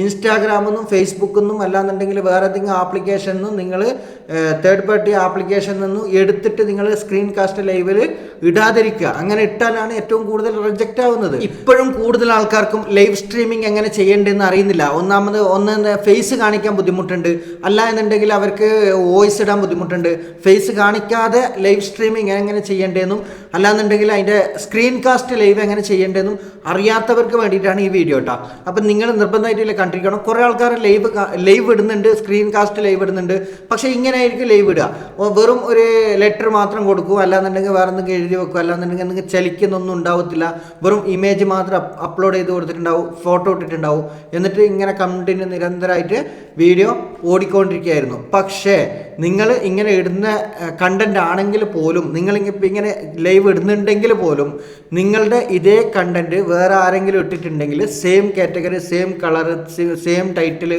ഇൻസ്റ്റാഗ്രാമിൽ നിന്നും ഫേസ്ബുക്കിൽ നിന്നും അല്ലാന്നുണ്ടെങ്കിൽ വേറെ ഏതെങ്കിലും ആപ്ലിക്കേഷനിൽ നിന്നും നിങ്ങൾ തേർഡ് പാർട്ടി ആപ്ലിക്കേഷനിൽ നിന്നും എടുത്തിട്ട് നിങ്ങൾ സ്ക്രീൻ കാസ്റ്റ് ലൈവിൽ ഇടാതിരിക്കുക. അങ്ങനെ ഇട്ടാലാണ് ഏറ്റവും കൂടുതൽ റിജക്റ്റ് ആവുന്നത്. ഇപ്പോഴും കൂടുതൽ ആൾക്കാർക്കും ലൈവ് സ്ട്രീമിംഗ് എങ്ങനെ ചെയ്യേണ്ടതെന്ന് അറിയുന്നില്ല. ഒന്ന് ഫേസ് കാണിക്കാൻ ബുദ്ധിമുട്ടുണ്ട്, അല്ല എന്നുണ്ടെങ്കിൽ അവർക്ക് വോയിസ് ഇടാൻ ബുദ്ധിമുട്ടുണ്ട്. ഫേസ് കാണിക്കാതെ ലൈവ് സ്ട്രീമിംഗ് എങ്ങനെ ചെയ്യേണ്ടതെന്നും അല്ലാന്നുണ്ടെങ്കിൽ അതിൻ്റെ സ്ക്രീൻ കാസ്റ്റ് ലൈവ് എങ്ങനെ ചെയ്യേണ്ടതെന്നും അറിയാത്തവർക്ക് വേണ്ടിയിട്ടാണ് ഈ വീഡിയോ കേട്ടോ. അപ്പം നിങ്ങൾ നിർബന്ധമായിട്ടില്ല കണ്ടിരിക്കണം. കുറേ ആൾക്കാർ ലൈവ് ഇടുന്നുണ്ട്, സ്ക്രീൻ കാസ്റ്റ് ലൈവ് ഇടുന്നുണ്ട്, പക്ഷേ ഇങ്ങനെ ആയിരിക്കും ലൈവ് ഇടുക. വെറും ഒരു ലെറ്റർ മാത്രം കൊടുക്കും, അല്ലാന്നുണ്ടെങ്കിൽ വേറെ എന്തെങ്കിലും എഴുതി വെക്കും, അല്ലാന്നുണ്ടെങ്കിൽ എന്തെങ്കിലും ചലിക്കുന്നൊന്നും ഉണ്ടാവത്തില്ല. വെറും ഇമേജ് മാത്രം അപ്ലോഡ് ചെയ്ത് കൊടുത്തിട്ടുണ്ടാവും, ഫോട്ടോ ഇട്ടിട്ടുണ്ടാവും. എന്നിട്ട് ഇങ്ങനെ കണ്ടിന്യൂ നിരന്തരമായിട്ട് വീഡിയോ ഓടിക്കൊണ്ടിരിക്കുകയായിരുന്നു. പക്ഷേ നിങ്ങൾ ഇങ്ങനെ ഇടുന്ന കണ്ടന്റ് ആണെങ്കിൽ പോലും, ഇങ്ങനെ ലൈവ് ഇടുന്നുണ്ടെങ്കിൽ പോലും നിങ്ങളുടെ ഇതേ കണ്ടന്റ് വേറെ ആരെങ്കിലും ഇട്ടിട്ടുണ്ടെങ്കിൽ same category, same colour, same title,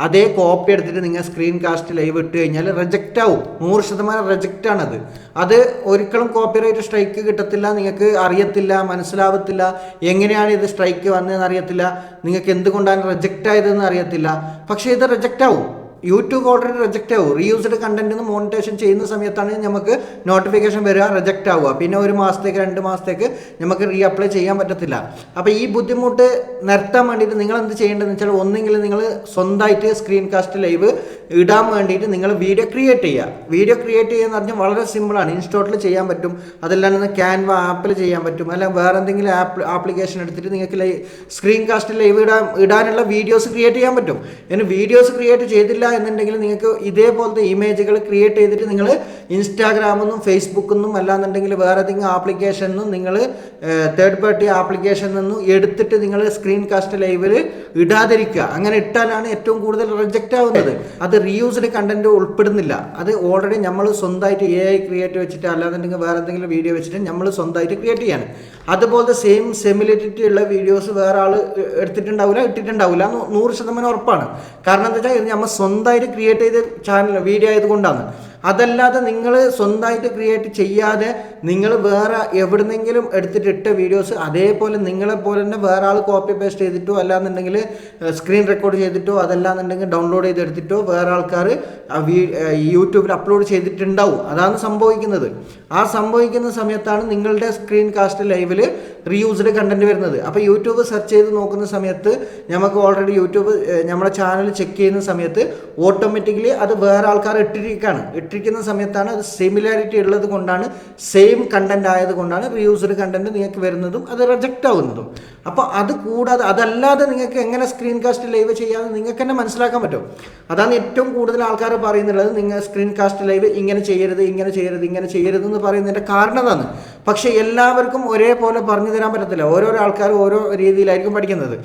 അതേ കോപ്പി എടുത്തിട്ട് നിങ്ങൾ സ്ക്രീൻ കാസ്റ്റ് ലൈവ് ഇട്ട് കഴിഞ്ഞാൽ റിജക്റ്റ് ആവും. 100% റിജക്റ്റ് ആണത്. അത് ഒരിക്കലും കോപ്പിറൈറ്റ് സ്ട്രൈക്ക് കിട്ടത്തില്ല. നിങ്ങൾക്ക് അറിയത്തില്ല, മനസ്സിലാവത്തില്ല, എങ്ങനെയാണ് ഇത് സ്ട്രൈക്ക് വന്നതെന്ന് അറിയത്തില്ല, നിങ്ങൾക്ക് എന്തുകൊണ്ടാണ് റിജക്റ്റ് ആയതെന്ന് അറിയത്തില്ല. പക്ഷേ ഇത് റിജക്റ്റ് ആവും. യൂട്യൂബ് ഓൾറെഡി റിജക്റ്റ് ആവും. റീയൂസ്ഡ് കണ്ടന്റിന് മോണിറ്റൈസേഷൻ ചെയ്യുന്ന സമയത്താണ് നമുക്ക് നോട്ടിഫിക്കേഷൻ വരിക, റിജക്റ്റ് ആവുക. പിന്നെ 1 മാസത്തേക്ക് 2 മാസത്തേക്ക് നമുക്ക് റീ അപ്ലൈ ചെയ്യാൻ പറ്റത്തില്ല. അപ്പോൾ ഈ ബുദ്ധിമുട്ട് നിർത്താൻ വേണ്ടിയിട്ട് നിങ്ങൾ എന്ത് ചെയ്യേണ്ടതെന്ന് വെച്ചാൽ, ഒന്നെങ്കിൽ നിങ്ങൾ സ്വന്തമായിട്ട് സ്ക്രീൻ കാസ്റ്റ് ലൈവ് ഇടാൻ വേണ്ടിയിട്ട് നിങ്ങൾ വീഡിയോ ക്രിയേറ്റ് ചെയ്യുക. വീഡിയോ ക്രിയേറ്റ് ചെയ്യുക എന്ന് പറഞ്ഞാൽ വളരെ സിമ്പിളാണ്. ഇൻസ്റ്റോട്ടിൽ ചെയ്യാൻ പറ്റും, അതല്ലാണ്ട് ക്യാൻവ ആപ്പിൽ ചെയ്യാൻ പറ്റും, അല്ല വേറെ എന്തെങ്കിലും ആപ്ലിക്കേഷൻ എടുത്തിട്ട് നിങ്ങൾക്ക് സ്ക്രീൻ കാസ്റ്റ് ലൈവ് ഇടാനുള്ള വീഡിയോസ് ക്രിയേറ്റ് ചെയ്യാൻ പറ്റും. ഇനി വീഡിയോസ് ക്രിയേറ്റ് ചെയ്തില്ല എന്നുണ്ടെങ്കിൽ നിങ്ങൾക്ക് ഇതേപോലത്തെ ഇമേജുകൾ ക്രിയേറ്റ് ചെയ്തിട്ട് നിങ്ങൾ ഇൻസ്റ്റാഗ്രാമിൽ നിന്നും ഫേസ്ബുക്കിൽ നിന്നും അല്ലാന്നുണ്ടെങ്കിൽ വേറെ ഏതെങ്കിലും ആപ്ലിക്കേഷനിൽ നിന്നും നിങ്ങൾ തേർഡ് പാർട്ടി ആപ്ലിക്കേഷനിൽ നിന്നും എടുത്തിട്ട് നിങ്ങൾ സ്ക്രീൻ കാസ്റ്റ് ലൈവിൽ ഇടാതിരിക്കുക. അങ്ങനെ ഇട്ടാലാണ് ഏറ്റവും കൂടുതൽ റിജക്റ്റ് ആവുന്നത്. അത് റീയൂസ്ഡ് കണ്ടന്റ് ഉൾപ്പെടുന്നില്ല. അത് ഓൾറെഡി നമ്മൾ സ്വന്തമായിട്ട് AI ക്രിയേറ്റ് വെച്ചിട്ട് അല്ലാന്നുണ്ടെങ്കിൽ വേറെ എന്തെങ്കിലും വീഡിയോ വെച്ചിട്ട് നമ്മൾ സ്വന്തമായിട്ട് ക്രിയേറ്റ് ചെയ്യാണ്. അതുപോലത്തെ സെയിം സിമിലാരിറ്റി ഉള്ള വീഡിയോസ് വേറെ ആൾ ഇട്ടിട്ടുണ്ടാവില്ല 100% ഉറപ്പാണ്. കാരണം എന്താ വെച്ചാൽ ഇത് നമ്മൾ സ്വന്തമായിട്ട് ക്രിയേറ്റ് ചെയ്ത ചാനൽ വീഡിയോ ആയതുകൊണ്ടാണ്. അതല്ലാതെ നിങ്ങൾ സ്വന്തമായിട്ട് ക്രിയേറ്റ് ചെയ്യാതെ നിങ്ങൾ വേറെ എവിടുന്നെങ്കിലും എടുത്തിട്ട് ഇട്ട വീഡിയോസ് അതേപോലെ നിങ്ങളെപ്പോലെ തന്നെ വേറെ ആൾ കോപ്പി പേസ്റ്റ് ചെയ്തിട്ടോ അല്ലാന്നുണ്ടെങ്കിൽ സ്ക്രീൻ റെക്കോർഡ് ചെയ്തിട്ടോ അതല്ലാന്നുണ്ടെങ്കിൽ ഡൗൺലോഡ് ചെയ്തെടുത്തിട്ടോ വേറെ ആൾക്കാർ യൂട്യൂബിൽ അപ്ലോഡ് ചെയ്തിട്ടുണ്ടാവും. അതാണ് സംഭവിക്കുന്നത്. ആ സംഭവിക്കുന്ന സമയത്താണ് നിങ്ങളുടെ സ്ക്രീൻ കാസ്റ്റ് ലൈവിൽ റീയൂസ്ഡ് കണ്ടന്റ് വരുന്നത്. അപ്പോൾ യൂട്യൂബ് സെർച്ച് ചെയ്ത് നോക്കുന്ന സമയത്ത് നമുക്ക് ഓൾറെഡി യൂട്യൂബ് നമ്മുടെ ചാനൽ ചെക്ക് ചെയ്യുന്ന സമയത്ത് ഓട്ടോമാറ്റിക്കലി അത് വേറെ ആൾക്കാർ ഇട്ടിരിക്കുന്ന സമയത്താണ് അത് സിമിലാരിറ്റി ഉള്ളത് കൊണ്ടാണ്, സെയിം കണ്ടന്റ് ആയതുകൊണ്ടാണ് റീയൂസ്ഡ് കണ്ടന്റ് നിങ്ങൾക്ക് വരുന്നതും അത് റിജക്റ്റ് ആവുന്നതും. അപ്പോൾ അത് കൂടാതെ അതല്ലാതെ നിങ്ങൾക്ക് എങ്ങനെ സ്ക്രീൻ കാസ്റ്റ് ലൈവ് ചെയ്യാമെന്ന് നിങ്ങൾക്ക് തന്നെ മനസ്സിലാക്കാൻ പറ്റും. അതാണ് ഏറ്റവും കൂടുതൽ ആൾക്കാർ പറയുന്നുള്ളത്, നിങ്ങൾ സ്ക്രീൻ കാസ്റ്റ് ലൈവ് ഇങ്ങനെ ചെയ്യരുത് എന്ന് പറയുന്നതിൻ്റെ കാരണം അതാണ്. പക്ഷേ എല്ലാവർക്കും ഒരേപോലെ പറഞ്ഞു തരാൻ പറ്റത്തില്ല. ഓരോരോ ആൾക്കാർ ഓരോ രീതിയിലായിരിക്കും പഠിക്കുന്നത്.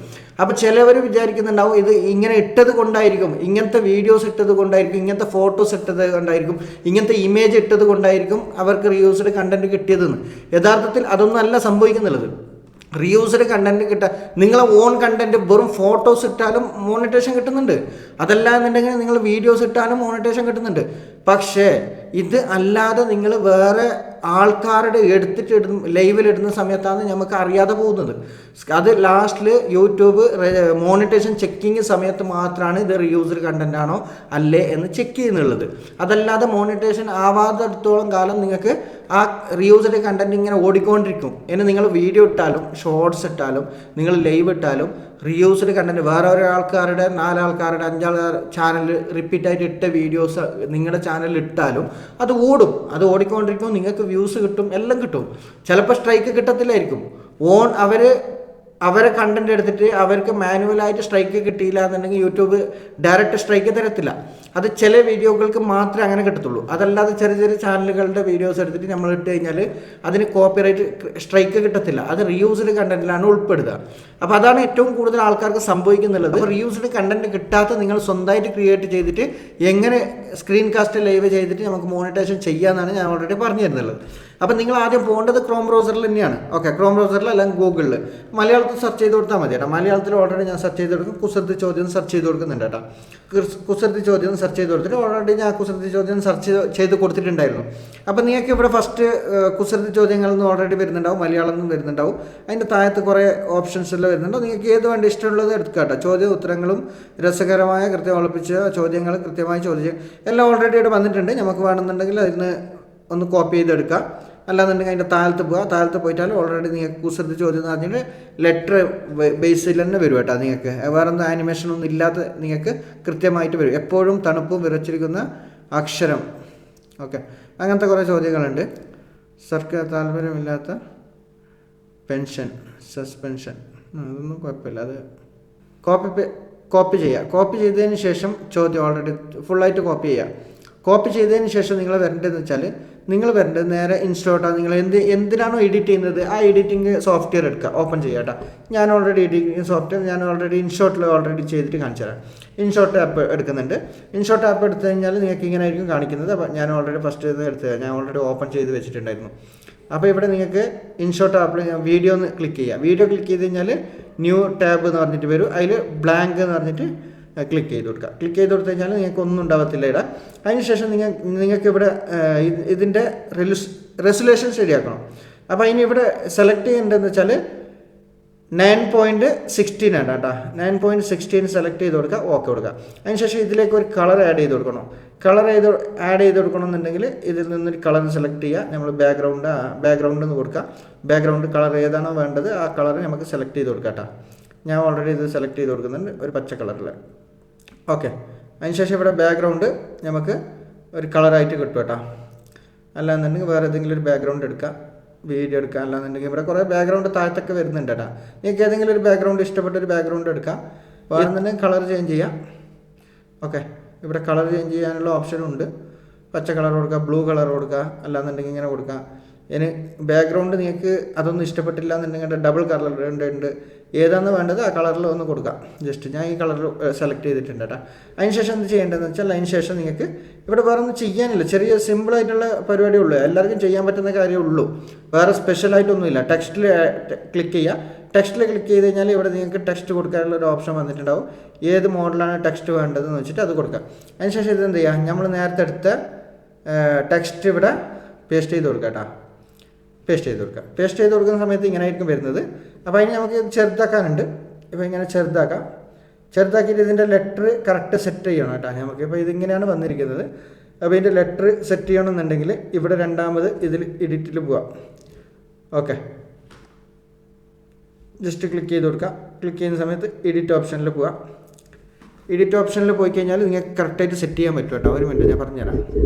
അപ്പോൾ ചിലവർ വിചാരിക്കുന്നുണ്ടാവും ഇത് ഇങ്ങനെ ഇട്ടത് കൊണ്ടായിരിക്കും, ഇങ്ങനത്തെ വീഡിയോസ് ഇട്ടത് കൊണ്ടായിരിക്കും, ഇങ്ങനത്തെ ഫോട്ടോസ് ഇട്ടത് കൊണ്ടായിരിക്കും, ഇങ്ങനത്തെ ഇമേജ് ഇട്ടത് കൊണ്ടായിരിക്കും അവർക്ക് റീയൂസ്ഡ് കണ്ടന്റ് കിട്ടിയതെന്ന്. യഥാർത്ഥത്തിൽ അതൊന്നും അല്ല സംഭവിക്കുന്നുള്ളത്. റീയൂസ്ഡ് കണ്ടന്റ് നിങ്ങളെ ഓൺ കണ്ടന്റ് വെറും ഫോട്ടോസ് ഇട്ടാലും മോണിറ്റൈസേഷൻ കിട്ടുന്നുണ്ട്. അതല്ല എന്നുണ്ടെങ്കിൽ നിങ്ങൾ വീഡിയോസ് ഇട്ടാലും മോണിറ്റൈസേഷൻ കിട്ടുന്നുണ്ട്. പക്ഷേ ഇത് അല്ലാതെ നിങ്ങൾ വേറെ ആൾക്കാരുടെ എടുത്തിട്ട് ലൈവിലിടുന്ന സമയത്താണ് നമുക്ക് അറിയാതെ പോകുന്നത്. അത് ലാസ്റ്റിൽ യൂട്യൂബ് മോണിറ്റൈസേഷൻ ചെക്കിങ് സമയത്ത് മാത്രമാണ് ഇത് റീയൂസ്ഡ് കണ്ടന്റ് ആണോ അല്ലേ എന്ന് ചെക്ക് ചെയ്യുന്നുള്ളത്. അതല്ലാതെ മോണിറ്റൈസേഷൻ ആവാത്തിടത്തോളം കാലം നിങ്ങൾക്ക് ആ റീയൂസ്ഡ് കണ്ടന്റ് ഇങ്ങനെ ഓടിക്കൊണ്ടിരിക്കും. ഇനി നിങ്ങൾ വീഡിയോ ഇട്ടാലും ഷോർട്സ് ഇട്ടാലും നിങ്ങൾ ലൈവ് ഇട്ടാലും റീയൂസ്ഡ് കണ്ടന്റ് വേറെ ഒരാൾക്കാരുടെ 4 ആൾക്കാരുടെ 5 ആൾക്കാർ ചാനൽ റിപ്പീറ്റായിട്ട് ഇട്ട വീഡിയോസ് നിങ്ങളുടെ ചാനലിൽ ഇട്ടാലും അത് ഓടും. അത് ഓടിക്കൊണ്ടിരിക്കും. നിങ്ങൾക്ക് വ്യൂസ് കിട്ടും, എല്ലാം കിട്ടും. ചിലപ്പോൾ സ്ട്രൈക്ക് കിട്ടത്തില്ലായിരിക്കും. അവരെ കണ്ടന്റ് എടുത്തിട്ട് അവർക്ക് മാനുവലായിട്ട് സ്ട്രൈക്ക് കിട്ടിയില്ല എന്നുണ്ടെങ്കിൽ യൂട്യൂബ് ഡയറക്റ്റ് സ്ട്രൈക്ക് തരത്തില്ല. അത് ചില വീഡിയോകൾക്ക് മാത്രമേ അങ്ങനെ കിട്ടത്തുള്ളൂ. അതല്ലാതെ ചെറിയ ചാനലുകളുടെ വീഡിയോസ് എടുത്തിട്ട് നമ്മൾ ഇട്ട് കഴിഞ്ഞാൽ അതിന് കോപ്പിറൈറ്റ് സ്ട്രൈക്ക് കിട്ടത്തില്ല. അത് റീയൂസ്ഡ് കണ്ടന്റിലാണ് ഉൾപ്പെടുക. അപ്പോൾ അതാണ് ഏറ്റവും കൂടുതൽ ആൾക്കാർക്ക് സംഭവിക്കുന്നുള്ളത്. അപ്പോൾ റീയൂസ്ഡ് കണ്ടന്റ് കിട്ടാത്ത നിങ്ങൾ സ്വന്തമായിട്ട് ക്രിയേറ്റ് ചെയ്തിട്ട് എങ്ങനെ സ്ക്രീൻ കാസ്റ്റ് ലൈവ് ചെയ്തിട്ട് നമുക്ക് മോണിറ്റൈസേഷൻ ചെയ്യാമെന്നാണ് ഞാൻ ഓൾറെഡി പറഞ്ഞു തരുന്നുള്ളത്. അപ്പം നിങ്ങൾ ആദ്യം പോകേണ്ടത് ക്രോം ബ്രൗസറിൽ തന്നെയാണ്. ഓക്കെ, ക്രോം ബ്രൗസറിൽ അല്ലെങ്കിൽ ഗൂഗിളിൽ മലയാളത്തിൽ സെർച്ച് ചെയ്ത് കൊടുത്താൽ മതി കേട്ടോ. മലയാളത്തിൽ ഓൾറെഡി ഞാൻ സെർച്ച് ചെയ്ത് കൊടുക്കും. കുസൃതി ചോദ്യം സെർച്ച് ചെയ്ത് കൊടുക്കുന്നുണ്ട് കേട്ടോ. കുസൃതി ചോദ്യം സെർച്ച് ചെയ്ത് കൊടുത്തിട്ട് ഓൾറെഡി ഞാൻ കുസൃതി ചോദ്യം സെർച്ച് ചെയ്ത് കൊടുത്തിട്ടുണ്ടായിരുന്നു. അപ്പോൾ നിങ്ങൾക്ക് ഇവിടെ ഫസ്റ്റ് കുസൃതി ചോദ്യങ്ങളിൽ നിന്ന് ഓൾറെഡി വരുന്നുണ്ടാവും, മലയാളം നിന്നും വരുന്നുണ്ടാവും. അതിൻ്റെ താഴത്ത് കുറേ ഓപ്ഷൻസ് എല്ലാം വരുന്നുണ്ടാവും. നിങ്ങൾക്ക് ഏത് വേണ്ട ഇഷ്ടമുള്ളത് എടുക്കുക കേട്ടോ. ചോദ്യ ഉത്തരങ്ങളും രസകരമായ കൃത്യം ഒളിപ്പിച്ച ചോദ്യങ്ങൾ കൃത്യമായി ചോദിച്ച് എല്ലാം ഓൾറെഡി ഇവിടെ വന്നിട്ടുണ്ട്. നമുക്ക് വേണമെന്നുണ്ടെങ്കിൽ അതിന് ഒന്ന് കോപ്പി ചെയ്തെടുക്കാം. അല്ലാന്നുണ്ടെങ്കിൽ അതിൻ്റെ താഴത്ത് പോവുക. താഴത്ത് പോയിട്ടാൽ ഓൾറെഡി നിങ്ങൾക്ക് കുസൃതി ചോദ്യം എന്ന് പറഞ്ഞിട്ട് ലെറ്റർ ബേസിൽ തന്നെ വരും കേട്ടോ. നിങ്ങൾക്ക് വേറെ ഒന്നും ആനിമേഷനൊന്നും ഇല്ലാത്ത നിങ്ങൾക്ക് കൃത്യമായിട്ട് വരും. എപ്പോഴും തണുപ്പും വിറച്ചിരിക്കുന്ന അക്ഷരം. ഓക്കെ, അങ്ങനത്തെ കുറേ ചോദ്യങ്ങളുണ്ട്. സർക്കാർ താല്പര്യമില്ലാത്ത പെൻഷൻ, സസ്പെൻഷൻ, അതൊന്നും കുഴപ്പമില്ല. അത് കോപ്പി ചെയ്യുക. കോപ്പി ചെയ്തതിന് ശേഷം ചോദ്യം ഓൾറെഡി ഫുള്ളായിട്ട് കോപ്പി ചെയ്യുക. കോപ്പി ചെയ്തതിന് ശേഷം നിങ്ങൾ വരേണ്ടതെന്ന് വെച്ചാൽ നിങ്ങൾ വരേണ്ടത് നേരെ ഇൻസ്റ്റോട്ടാണ്. നിങ്ങൾ എന്തിനാണോ എഡിറ്റ് ചെയ്യുന്നത് ആ എഡിറ്റിംഗ് സോഫ്റ്റ്വെയർ എടുക്കുക, ഓപ്പൺ ചെയ്യുക കേട്ടോ. ഞാൻ ഓൾറെഡി എഡിറ്റിംഗ് സോഫ്റ്റ്വെയർ ഞാൻ ഓൾറെഡി ഇൻഷോട്ടിൽ ഓൾറെഡി ചെയ്തിട്ട് കാണിച്ചു തരാം. ഇൻഷോട്ട് ആപ്പ് എടുക്കുന്നുണ്ട്. ഇൻഷോട്ട് ആപ്പ് എടുത്തു കഴിഞ്ഞാൽ നിങ്ങൾക്ക് ഇങ്ങനെ ആയിരിക്കും കാണിക്കുന്നത്. അപ്പോൾ ഞാൻ ഓൾറെഡി ഫസ്റ്റ് ഇത് എടുത്തത് ഞാൻ ഓൾറെഡി ഓപ്പൺ ചെയ്ത് വെച്ചിട്ടുണ്ടായിരുന്നു. അപ്പോൾ ഇവിടെ നിങ്ങൾക്ക് ഇൻഷോട്ട് ആപ്പിൽ വീഡിയോ ഒന്ന് ക്ലിക്ക് ചെയ്യുക. വീഡിയോ ക്ലിക്ക് ചെയ്ത് കഴിഞ്ഞാൽ ന്യൂ ടാബ് എന്ന് പറഞ്ഞിട്ട് വരും. അതിൽ ബ്ലാങ്ക് എന്ന് പറഞ്ഞിട്ട് ക്ലിക്ക് ചെയ്ത് കൊടുക്കുക. ക്ലിക്ക് ചെയ്ത് കൊടുത്തു കഴിഞ്ഞാൽ നിങ്ങൾക്ക് ഒന്നും ഉണ്ടാകത്തില്ല ഇവിടെ. അതിനുശേഷം നിങ്ങൾക്ക് ഇവിടെ ഇതിൻ്റെ റെസൊല്യൂഷൻ ശരിയാക്കണം. അപ്പോൾ അതിന് ഇവിടെ സെലക്ട് ചെയ്യേണ്ടതെന്ന് വെച്ചാൽ 9.16 ആണ് കേട്ടോ. 9.16 സെലക്ട് ചെയ്ത് കൊടുക്കുക, ഓക്കെ കൊടുക്കുക. അതിനുശേഷം ഇതിലേക്ക് ഒരു കളർ ആഡ് ചെയ്ത് കൊടുക്കണം. കളർ ആഡ് ചെയ്ത് കൊടുക്കണമെന്നുണ്ടെങ്കിൽ ഇതിൽ നിന്നൊരു കളർ സെലക്ട് ചെയ്യുക. നമ്മൾ ബാക്ക്ഗ്രൗണ്ട് എന്ന് കൊടുക്കുക. ബാക്ക്ഗ്രൗണ്ട് കളർ ഏതാണോ വേണ്ടത് ആ കളർ നമുക്ക് സെലക്ട് ചെയ്ത് കൊടുക്കാം കേട്ടോ. ഞാൻ ഓൾറെഡി ഇത് സെലക്ട് ചെയ്ത് കൊടുക്കുന്നുണ്ട്, ഒരു പച്ച കളറിൽ. ഓക്കെ, അതിനുശേഷം ഇവിടെ ബാക്ക്ഗ്രൗണ്ട് നമുക്ക് ഒരു കളറായിട്ട് കിട്ടും കേട്ടോ. അല്ലാന്നുണ്ടെങ്കിൽ വേറെ ഏതെങ്കിലും ഒരു ബാക്ക്ഗ്രൗണ്ട് എടുക്കുക, വീഡിയോ എടുക്കുക. അല്ലാന്നുണ്ടെങ്കിൽ ഇവിടെ കുറേ ബാക്ക്ഗ്രൗണ്ട് താഴത്തൊക്കെ വരുന്നുണ്ട് കേട്ടോ. നിങ്ങൾക്ക് ഏതെങ്കിലും ഒരു ബാക്ക്ഗ്രൗണ്ട് ഇഷ്ടപ്പെട്ട ഒരു ബാക്ക്ഗ്രൗണ്ട് എടുക്കാം. വേണമെന്നുണ്ടെങ്കിൽ കളർ ചേഞ്ച് ചെയ്യാം. ഓക്കെ, ഇവിടെ കളർ ചേഞ്ച് ചെയ്യാനുള്ള ഓപ്ഷനും ഉണ്ട്. പച്ച കളർ കൊടുക്കുക, ബ്ലൂ കളർ കൊടുക്കുക, അല്ലാന്നുണ്ടെങ്കിൽ ഇങ്ങനെ കൊടുക്കുക. ഇനി ബാക്ക്ഗ്രൗണ്ട് നിങ്ങൾക്ക് അതൊന്നും ഇഷ്ടപ്പെട്ടില്ല എന്നുണ്ടെങ്കിൽ ഡബിൾ കളർ ഉണ്ട്. ഏതാണെന്ന് വേണ്ടത് ആ കളറിൽ ഒന്ന് കൊടുക്കാം. ജസ്റ്റ് ഞാൻ ഈ കളർ സെലക്ട് ചെയ്തിട്ടുണ്ട് കേട്ടോ. അതിനുശേഷം എന്ത് ചെയ്യേണ്ടതെന്ന് വെച്ചാൽ അതിനുശേഷം നിങ്ങൾക്ക് ഇവിടെ വേറെ ഒന്നും ചെയ്യാനില്ല. ചെറിയ സിമ്പിളായിട്ടുള്ള പരിപാടിയേ ഉള്ളൂ. എല്ലാവർക്കും ചെയ്യാൻ പറ്റുന്ന കാര്യമേ ഉള്ളൂ. വേറെ സ്പെഷ്യലായിട്ടൊന്നുമില്ല. ടെക്സ്റ്റിൽ ക്ലിക്ക് ചെയ്യുക. ടെക്സ്റ്റിൽ ക്ലിക്ക് ചെയ്ത് കഴിഞ്ഞാൽ ഇവിടെ നിങ്ങൾക്ക് ടെക്സ്റ്റ് കൊടുക്കാനുള്ള ഒരു ഓപ്ഷൻ വന്നിട്ടുണ്ടാവും. ഏത് മോഡലാണ് ടെക്സ്റ്റ് വേണ്ടതെന്ന് വെച്ചിട്ട് അത് കൊടുക്കാം. അതിനുശേഷം ഇതെന്ത് ചെയ്യുക, നമ്മൾ നേരത്തെ എടുത്ത ടെക്സ്റ്റ് ഇവിടെ പേസ്റ്റ് ചെയ്ത് കൊടുക്കുക കേട്ടോ. പേസ്റ്റ് ചെയ്ത് കൊടുക്കുന്ന സമയത്ത് ഇങ്ങനെ ആയിരിക്കും വരുന്നത്. അപ്പോൾ അതിന് നമുക്ക് ചെറുതാക്കാനുണ്ട്. ഇപ്പോൾ ഇങ്ങനെ ചെറുതാക്കിയിട്ട് ഇതിൻ്റെ ലെറ്റർ കറക്റ്റ് സെറ്റ് ചെയ്യണം കേട്ടോ. നമുക്ക് ഇപ്പോൾ ഇതിങ്ങനെയാണ് വന്നിരിക്കുന്നത്. അപ്പോൾ ഇതിൻ്റെ ലെറ്റർ സെറ്റ് ചെയ്യണമെന്നുണ്ടെങ്കിൽ ഇവിടെ രണ്ടാമത് ഇതിൽ എഡിറ്റിൽ പോവാം. ഓക്കെ, ജസ്റ്റ് ക്ലിക്ക് ചെയ്ത് കൊടുക്കുക. ക്ലിക്ക് ചെയ്യുന്ന സമയത്ത് എഡിറ്റ് ഓപ്ഷനിൽ പോവാം. എഡിറ്റ് ഓപ്ഷനിൽ പോയി കഴിഞ്ഞാൽ നിങ്ങൾക്ക് കറക്റ്റായിട്ട് സെറ്റ് ചെയ്യാൻ പറ്റും കേട്ടോ. ഒരു മിനിറ്റ് ഞാൻ പറഞ്ഞുതരാം.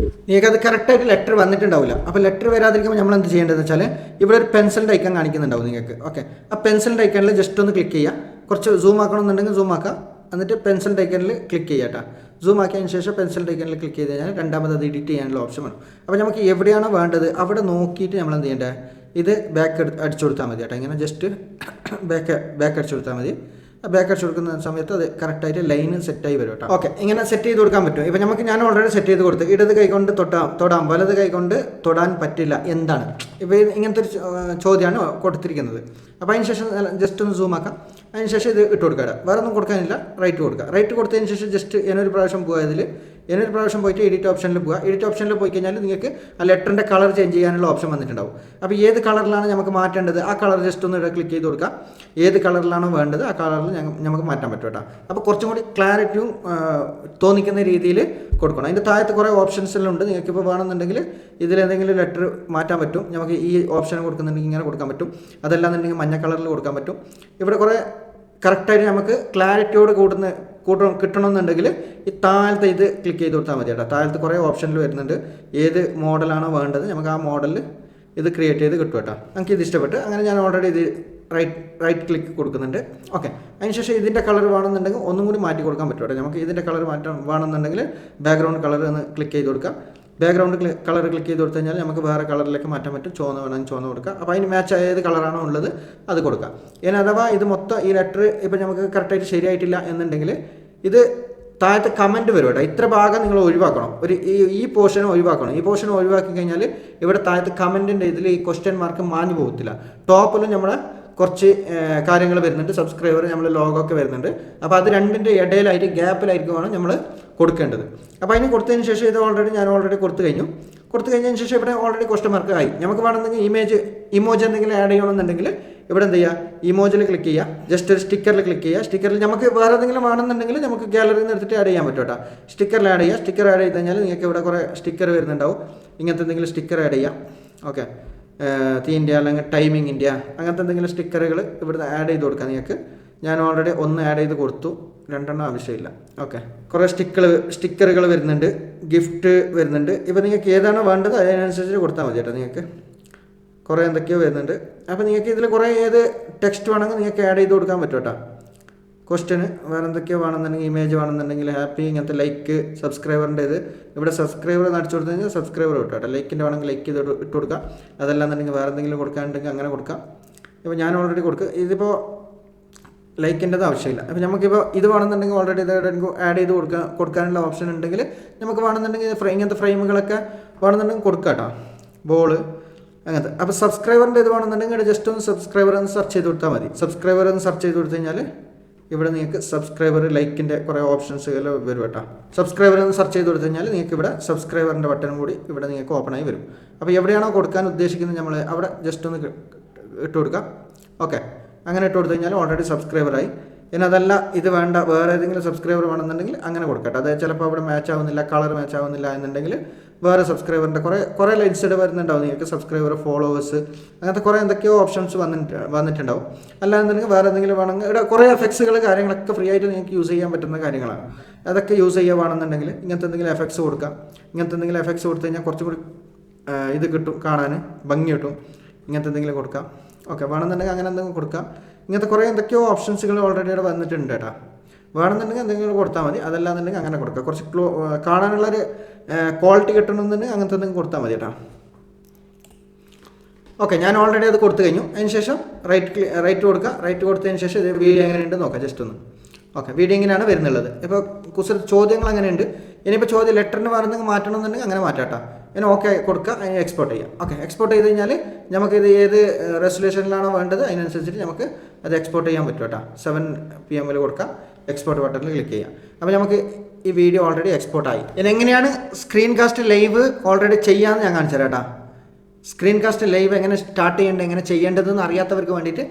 നിങ്ങൾക്ക് അത് കറക്റ്റായിട്ട് ലെറ്റർ വന്നിട്ടുണ്ടാവില്ല. അപ്പോൾ ലെറ്റർ വരാതിരിക്കുമ്പോൾ നമ്മൾ എന്ത് ചെയ്യേണ്ടതെന്ന് വെച്ചാൽ ഇവിടെ ഒരു പെൻസിലിൻ്റെ ഐക്കൺ കാണിക്കുന്നുണ്ടാവും നിങ്ങൾക്ക്. ഓക്കെ, ആ പെൻസിലിൻ്റെ ഐക്കണിൽ ജസ്റ്റ് ഒന്ന് ക്ലിക്ക് ചെയ്യുക. കുറച്ച് സൂം ആക്കണമെന്നുണ്ടെങ്കിൽ സൂം ആക്കുക. എന്നിട്ട് പെൻസിലിൻ്റെ ഐക്കണിൽ ക്ലിക്ക് ചെയ്യുക കേട്ടോ. സൂം ആക്കിയതിന് ശേഷം പെൻസിലിൻ്റെ ഐക്കണിൽ ക്ലിക്ക് ചെയ്ത് കഴിഞ്ഞാൽ രണ്ടാമത് അത് എഡിറ്റ് ചെയ്യാനുള്ള ഓപ്ഷൻ വേണം. അപ്പോൾ നമുക്ക് എവിടെയാണോ വേണ്ടത് അവിടെ നോക്കിയിട്ട് നമ്മൾ എന്ത് ചെയ്യേണ്ടത്, ഇത് ബാക്ക് അടിച്ചു കൊടുത്താൽ മതി കേട്ടോ. ഇങ്ങനെ ജസ്റ്റ് ബാക്ക് അടിച്ചു കൊടുത്താൽ മതി. ബാക്ക് അടിച്ചു കൊടുക്കുന്ന സമയത്ത് അത് കറക്റ്റായിട്ട് ലൈന് സെറ്റായി വരും കേട്ടോ. ഓക്കെ, ഇങ്ങനെ സെറ്റ് ചെയ്ത് കൊടുക്കാൻ പറ്റും. ഇപ്പം ഞാൻ ഓൾറെഡി സെറ്റ് ചെയ്ത് കൊടുത്തു. ഇടത് കൈ കൊണ്ട് തൊടാം, വലത് കൈ കൊണ്ട് തൊടാൻ പറ്റില്ല. എന്താണ് ഇപ്പോൾ ഇങ്ങനത്തെ ഒരു ചോദ്യമാണ് കൊടുത്തിരിക്കുന്നത്. അപ്പോൾ അതിന് ശേഷം ജസ്റ്റ് ഒന്ന് സൂം ആക്കാം. അതിന് ശേഷം ഇത് ഇട്ട് കൊടുക്കുക. വേറെ ഒന്നും കൊടുക്കാനില്ല, റൈറ്റ് കൊടുക്കുക. റൈറ്റ് കൊടുത്തതിന് ശേഷം ജസ്റ്റ് എന്നൊരു പ്രാവശ്യം പോകുക. എന്നൊരു പ്രാവശ്യം പോയിട്ട് എഡിറ്റ് ഓപ്ഷനിൽ പോവുക. എഡിറ്റ് ഓപ്ഷനിൽ പോയി കഴിഞ്ഞാൽ നിങ്ങൾക്ക് ആ ലെറ്ററിൻ്റെ കളർ ചേഞ്ച് ചെയ്യാനുള്ള ഓപ്ഷൻ വന്നിട്ടുണ്ടാവും. അപ്പോൾ ഏത് കളറിലാണ് നമുക്ക് മാറ്റേണ്ടത് ആ കളർ ജസ്റ്റ് ഒന്ന് ക്ലിക്ക് ചെയ്ത് കൊടുക്കുക. ഏത് കളറിലാണോ വേണ്ടത് ആ കളറിൽ നമുക്ക് മാറ്റാൻ പറ്റും കേട്ടോ. അപ്പോൾ കുറച്ചും കൂടി ക്ലാരിറ്റിയും തോന്നിക്കുന്ന രീതിയിൽ കൊടുക്കണം. അതിൻ്റെ താഴത്ത് കുറേ ഓപ്ഷൻസ് എല്ലാം ഉണ്ട്. നിങ്ങൾക്കിപ്പോൾ വേണമെന്നുണ്ടെങ്കിൽ ഇതിലെന്തെങ്കിലും ലെറ്റർ മാറ്റാൻ പറ്റും. നമുക്ക് ഈ ഓപ്ഷൻ കൊടുക്കുന്നുണ്ടെങ്കിൽ ഇങ്ങനെ കൊടുക്കാൻ പറ്റും. അതല്ലാന്നുണ്ടെങ്കിൽ മഞ്ഞ കളറിൽ കൊടുക്കാൻ പറ്റും. ഇവിടെ കുറേ കറക്റ്റായിട്ട് നമുക്ക് ക്ലാരിറ്റിയോട് കിട്ടണമെന്നുണ്ടെങ്കിൽ ഈ താഴത്തെ ഇത് ക്ലിക്ക് ചെയ്ത് കൊടുത്താൽ മതി കേട്ടോ. താഴത്ത് കുറേ ഓപ്ഷനിൽ വരുന്നുണ്ട്. ഏത് മോഡലാണോ വേണ്ടത് നമുക്ക് ആ മോഡലിൽ ഇത് ക്രിയേറ്റ് ചെയ്ത് കിട്ടും കേട്ടോ. നമുക്ക് ഇത് ഇഷ്ടപ്പെട്ട് അങ്ങനെ ഞാൻ ഓൾറെഡി ഇത് റൈറ്റ് ക്ലിക്ക് കൊടുക്കുന്നുണ്ട്. ഓക്കെ, അതിനുശേഷം ഇതിൻ്റെ കളർ വേണമെന്നുണ്ടെങ്കിൽ ഒന്നും കൂടി മാറ്റി കൊടുക്കാൻ പറ്റും കേട്ടോ. നമുക്ക് ഇതിൻ്റെ കളർ മാറ്റം വേണമെന്നുണ്ടെങ്കിൽ ബാക്ക്ഗ്രൗണ്ട് കളർ ഒന്ന് ക്ലിക്ക് ചെയ്ത് കൊടുക്കാം. ബാക്ക്ഗ്രൗണ്ട് കളർ ക്ലിക്ക് ചെയ്ത് കൊടുത്തു കഴിഞ്ഞാൽ നമുക്ക് വേറെ കളറിലേക്ക് മാറ്റാൻ പറ്റും. ചുവന്ന വേണമെങ്കിൽ ചുവന്ന കൊടുക്കുക. അപ്പോൾ അതിന് മാച്ച് ഏത് കളറാണോ ഉള്ളത് അത് കൊടുക്കുക. ഇനി അഥവാ ഇത് മൊത്തം ഈ ലെറ്റർ ഇപ്പോൾ നമുക്ക് കറക്റ്റായിട്ട് ശരിയായിട്ടില്ല എന്നുണ്ടെങ്കിൽ ഇത് താഴത്തെ കമൻറ്റ് വരും കേട്ടോ. ഇത്ര ഭാഗം നിങ്ങൾ ഒഴിവാക്കണം. ഈ പോർഷൻ ഒഴിവാക്കണം. ഈ പോർഷൻ ഒഴിവാക്കി കഴിഞ്ഞാൽ ഇവിടെ താഴത്തെ കമൻറ്റിൻ്റെ ഇതിൽ ഈ ക്വസ്റ്റ്യൻ മാർക്ക് മാഞ്ഞു പോകത്തില്ല. ടോപ്പിലും നമ്മുടെ കുറച്ച് കാര്യങ്ങൾ വരുന്നുണ്ട്. സബ്സ്ക്രൈബർ നമ്മൾ ലോഗോ ഒക്കെ വരുന്നുണ്ട്. അപ്പോൾ അത് രണ്ടിൻ്റെ ഇടയിലായിട്ട് ഗ്യാപ്പിലായിരിക്കുമാണ് നമ്മൾ കൊടുക്കേണ്ടത്. അപ്പോൾ അതിന് കൊടുത്തതിന് ശേഷം ഇത് ഞാൻ ഓൾറെഡി കൊടുത്തു കഴിഞ്ഞതിന് ശേഷം ഇവിടെ ഓൾറെഡി ക്വസ്റ്റ്യൻ മാർക്ക് ആയി. നമുക്ക് വേണമെങ്കിൽ ഇമോജി എന്തെങ്കിലും ആഡ് ചെയ്യണമെന്നുണ്ടെങ്കിൽ ഇവിടെ എന്ത് ചെയ്യുക, ഇമോജിൽ ക്ലിക്ക് ചെയ്യുക, ജസ്റ്റ് ഒരു സ്റ്റിക്കറിൽ ക്ലിക്ക് ചെയ്യുക. സ്റ്റിക്കറിൽ നമുക്ക് വേറെ എന്തെങ്കിലും വേണമെന്നുണ്ടെങ്കിൽ നമുക്ക് ഗാലറിയിൽ നിന്ന് എടുത്തിട്ട് ആഡ് ചെയ്യാൻ പറ്റും കേട്ടോ. സ്റ്റിക്കറിൽ ആഡ് ചെയ്യുക. സ്റ്റിക്കർ ആഡ് ചെയ്ത് കഴിഞ്ഞാൽ നിങ്ങൾക്ക് ഇവിടെ കുറേ സ്റ്റിക്കർ വരുന്നുണ്ടാവും. ഇങ്ങനത്തെ എന്തെങ്കിലും സ്റ്റിക്കർ ആഡ് ചെയ്യാം. ഓക്കെ, തീ ഇന്ത്യ അല്ലെങ്കിൽ ടൈമിംഗ് ഇന്ത്യ അങ്ങനത്തെ എന്തെങ്കിലും സ്റ്റിക്കറുകൾ ഇവിടുന്ന് ആഡ് ചെയ്ത് കൊടുക്കാം നിങ്ങൾക്ക്. ഞാൻ ഓൾറെഡി ഒന്ന് ആഡ് ചെയ്ത് കൊടുത്തു, 2 ആവശ്യമില്ല. ഓക്കെ, കുറേ സ്റ്റിക്കറുകൾ വരുന്നുണ്ട്, ഗിഫ്റ്റ് വരുന്നുണ്ട്. ഇപ്പോൾ നിങ്ങൾക്ക് ഏതാണോ വേണ്ടത് അതിനനുസരിച്ച് കൊടുത്താൽ മതി കേട്ടോ. നിങ്ങൾക്ക് കുറേ എന്തൊക്കെയോ വരുന്നുണ്ട്. അപ്പോൾ നിങ്ങൾക്ക് ഇതിൽ കുറേ ഏത് ടെക്സ്റ്റ് വേണമെങ്കിൽ നിങ്ങൾക്ക് ആഡ് ചെയ്ത് കൊടുക്കാൻ പറ്റും കേട്ടോ. ക്വസ്റ്റ്യന് വേറെ എന്തൊക്കെയോ വേണമെന്നുണ്ടെങ്കിൽ ഇമേജ് വേണമെന്നുണ്ടെങ്കിൽ ഹാപ്പി, ഇങ്ങനത്തെ ലൈക്ക്, സബ്സ്ക്രൈബറിൻ്റെ ഇത് ഇവിടെ സബ്സ്ക്രൈബർ അടിച്ചു കൊടുത്തു കഴിഞ്ഞാൽ സബ്സ്ക്രൈബർ കിട്ടും കേട്ടോ. ലൈക്കിൻ്റെ വേണമെങ്കിൽ ലൈക്ക് ചെയ്ത് ഇട്ട് കൊടുക്കാം. അതല്ലാന്നുണ്ടെങ്കിൽ വേറെ എന്തെങ്കിലും കൊടുക്കാനുണ്ടെങ്കിൽ അങ്ങനെ കൊടുക്കാം. ഇപ്പോൾ ഞാൻ ഓൾറെഡി കൊടുക്കുക. ഇതിപ്പോൾ ലൈക്കിൻ്റെത് ആവശ്യമില്ല. അപ്പോൾ നമുക്കിപ്പോൾ ഇത് വേണമെന്നുണ്ടെങ്കിൽ ഓൾറെഡി ഇത് ആഡ് ചെയ്ത് കൊടുക്കാനുള്ള ഓപ്ഷൻ ഉണ്ടെങ്കിൽ നമുക്ക് വേണമെന്നുണ്ടെങ്കിൽ ഇങ്ങനത്തെ ഫ്രെയിമുകളൊക്കെ വേണമെന്നുണ്ടെങ്കിൽ കൊടുക്കാം കേട്ടോ. ബോള് അങ്ങനത്തെ. അപ്പോൾ സബ്സ്ക്രൈബറിൻ്റെ ഇത് വേണമെന്നുണ്ടെങ്കിൽ ജസ്റ്റ് ഒന്ന് സബ്സ്ക്രൈബർ എന്ന് സെർച്ച് ചെയ്ത് കൊടുത്താൽ മതി. സബ്സ്ക്രൈബർ എന്ന് സെർച്ച് ചെയ്ത് കൊടുത്തു കഴിഞ്ഞാൽ ഇവിടെ നിങ്ങൾക്ക് സബ്സ്ക്രൈബർ ലൈക്കിൻ്റെ കുറേ ഓപ്ഷൻസുകൾ വരും കേട്ടോ. സബ്സ്ക്രൈബർ എന്ന് സെർച്ച് ചെയ്ത് കൊടുത്തു കഴിഞ്ഞാൽ നിങ്ങൾക്ക് ഇവിടെ സബ്സ്ക്രൈബറിൻ്റെ ബട്ടൺ കൂടി ഇവിടെ നിങ്ങൾക്ക് ഓപ്പണായി വരും. അപ്പോൾ എവിടെയാണോ കൊടുക്കാൻ ഉദ്ദേശിക്കുന്നത് നമ്മൾ അവിടെ ജസ്റ്റ് ഒന്ന് ഇട്ട് കൊടുക്കാം. ഓക്കെ, അങ്ങനെ ഇട്ട് കൊടുത്തു കഴിഞ്ഞാൽ ഓൾറെഡി സബ്സ്ക്രൈബറായി. ഇനി അതല്ല ഇത് വേണ്ട വേറെ ഏതെങ്കിലും സബ്സ്ക്രൈബർ വേണമെന്നുണ്ടെങ്കിൽ അങ്ങനെ കൊടുക്കട്ടെ. അതായത് ചിലപ്പോൾ അവിടെ മാച്ച് ആവുന്നില്ല, കളർ മാച്ച് ആവുന്നില്ല എന്നുണ്ടെങ്കിൽ വേറെ സബ്സ്ക്രൈബറിൻ്റെ കുറേ ലൈൻസ് ഇവിടെ വരുന്നുണ്ടാവും. നിങ്ങൾക്ക് സബ്സ്ക്രൈബർ, ഫോളോവേഴ്സ് അങ്ങനത്തെ കുറേ എന്തൊക്കെയോ ഓപ്ഷൻസ് വന്നിട്ടുണ്ടാവും. അല്ലാന്നുണ്ടെങ്കിൽ വേറെ എന്തെങ്കിലും വേണമെങ്കിൽ ഇവിടെ കുറേ എഫക്ട്സുകൾ കാര്യങ്ങളൊക്കെ ഫ്രീ ആയിട്ട് നിങ്ങൾക്ക് യൂസ് ചെയ്യാൻ പറ്റുന്ന കാര്യങ്ങളാണ്. അതൊക്കെ യൂസ് ചെയ്യുകയാണെന്നുണ്ടെങ്കിൽ ഇങ്ങനത്തെ എന്തെങ്കിലും എഫക്ട്സ് കൊടുക്കാം. ഇങ്ങനത്തെ എന്തെങ്കിലും എഫക്ട്സ് കൊടുത്തു കഴിഞ്ഞാൽ കുറച്ചും കൂടി ഇത് കിട്ടും, കാണാൻ ഭംഗി കിട്ടും. ഇങ്ങനത്തെ എന്തെങ്കിലും കൊടുക്കാം. ഓക്കെ, വേണമെന്നുണ്ടെങ്കിൽ അങ്ങനെ എന്തെങ്കിലും കൊടുക്കാം. ഇങ്ങനത്തെ കുറേ എന്തൊക്കെയോ ഓപ്ഷൻസുകൾ ഓൾറെഡി ഇവിടെ വന്നിട്ടുണ്ട് കേട്ടോ. വേണമെന്നുണ്ടെങ്കിൽ എന്തെങ്കിലും കൊടുത്താൽ മതി. അതല്ലാന്നുണ്ടെങ്കിൽ അങ്ങനെ കൊടുക്കുക. കുറച്ച് കാണാനുള്ളൊരു ക്വാളിറ്റി കിട്ടണമെന്നുണ്ടെങ്കിൽ അങ്ങനത്തെ എന്തെങ്കിലും കൊടുത്താൽ മതി കേട്ടോ. ഓക്കെ, ഞാൻ ഓൾറെഡി അത് കൊടുത്തു കഴിഞ്ഞു. അതിന് ശേഷം റൈറ്റ് കൊടുക്കുക. റൈറ്റ് കൊടുത്തതിന് ശേഷം ഇത് വീഡിയോ എങ്ങനെയുണ്ട് നോക്കാം ജസ്റ്റ് ഒന്ന്. ഓക്കെ, വീഡിയോ ഇങ്ങനെയാണ് വരുന്നുള്ളത്. ഇപ്പോൾ ചോദ്യങ്ങൾ അങ്ങനെയുണ്ട്. ഇനിയിപ്പോൾ ചോദ്യം ലെറ്ററിന് വേണമെങ്കിൽ മാറ്റണമെന്നുണ്ടെങ്കിൽ അങ്ങനെ മാറ്റാം. ഇനി ഓക്കെ കൊടുക്കുക, അതിന് എക്സ്പോർട്ട് ചെയ്യാം. ഓക്കെ, എക്സ്പോർട്ട് ചെയ്ത് കഴിഞ്ഞാൽ നമുക്കിത് ഏത് റെസൊല്യൂഷനിലാണോ വേണ്ടത് അതിനനുസരിച്ചിട്ട് നമുക്ക് അത് എക്സ്പോർട്ട് ചെയ്യാൻ പറ്റും കേട്ടോ. 7 PM കൊടുക്കാം, എക്സ്പോർട്ട് ബട്ടണിൽ ക്ലിക്ക് ചെയ്യാം. അപ്പോൾ നമുക്ക് ഈ വീഡിയോ ഓൾറെഡി എക്സ്പോർട്ടായി. ഇനി എങ്ങനെയാണ് സ്ക്രീൻ കാസ്റ്റ് ലൈവ് ഓൾറെഡി ചെയ്യാമെന്ന് ഞാൻ കാണിച്ചു തരാം കേട്ടോ. സ്ക്രീൻ കാസ്റ്റ് ലൈവ് എങ്ങനെ സ്റ്റാർട്ട് ചെയ്യേണ്ടത്, എങ്ങനെ ചെയ്യേണ്ടതെന്ന് അറിയാത്തവർക്ക് വേണ്ടിയിട്ട്